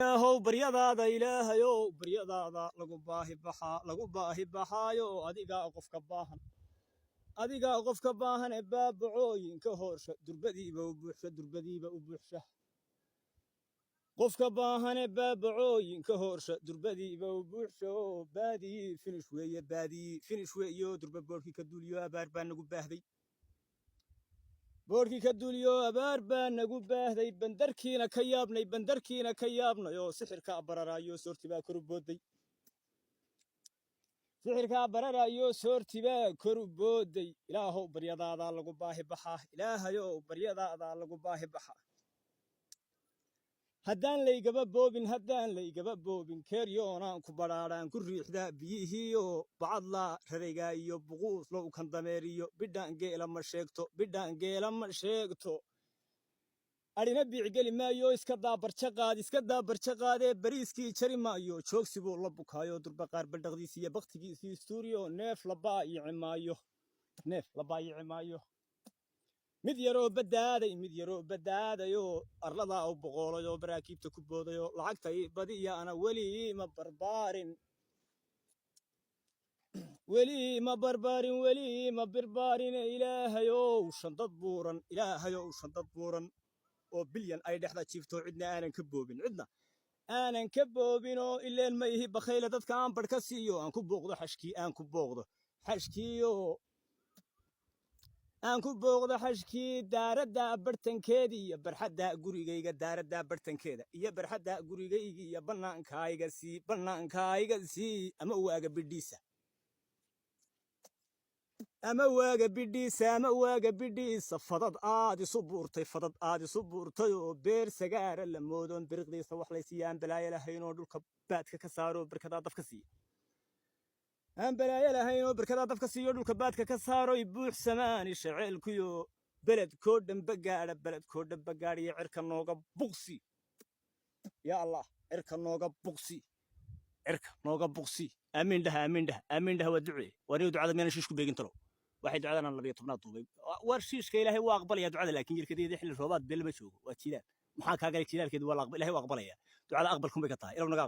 هو بريضة إله يو بريضة لقو باهي بحايو أديقا قف كباهن باب عوين كهورش دربدي بوبوحشة قف كباهن باب عوين كهورش دربدي بوبوحشة بادي فين شوية درب بوركي كدوليو أبار بان نقو باهدي بوركي كدوليو أبار بان نقو باهدي بندركينا كيابنا يو سحر كابرارا يو سورتي با كربودي سحركا بررايو سورتيبا كربودي إلهو بريضادا لغو باهي بحا إلهيو بريضادا لغو باهي بحا هدان ليقبا بوبين كيريونان كبراران كريحدا بيهيو بعض لا رريقايو بغوث لو كان دميريو بدان جيلا ما شيكتو أرينا بيعقلي مايو إسكدا برشقاد بريسكي شري مايو شوكسي بو لبو كايو دربقار بلدغديسية بغتيسي ستوريو نيف لبايع مايو مid yaroo badaaday oo arlada oo boqolay oo baraakiibta ku booday oo lacagtay badiya ana weli ma barbaarin ilaahayow shandad buuran oo bilyan ay dhexda jiifto cidna aanan ka boobin oo ileen ma ihi bakayla dadka aan bar ka siiyo aan ku booqdo xashkii daaradda bartankeedii iyo barxadda gurigayga daaradda bartankeeda iyo barxadda gurigayga iyo bannaankayga sii ama waaga bidhiisa fadad aad isu buurtay oo beer sagaara la moodoon biriqdiisa wax laysiyaan balaayo lahayn oo dhulka baadka ka saaro barkadaa dafka siiya aan balaayo lahayn oo barkadaa dafka siiyo dhulka baadka ka saaro buux samaani shaceelkuyo beledkoo dhanba gaadha iyo cirka nooga buqsi yaa allah cirka nooga buqsi amiin dhaha waa ducee wariyo ducada miyana shiishku beegin talo waxay ducadana 12 duubay war shiishka ilaahay waa aqbalaya ducada laakiin jirkadeeda xilli roobaad beel ma joogo waa jilaal maxaa kaaga jilaalkeedu waa ilaahay waa aqbalaya ducada aqbalkun bay ka tahay ilaw naga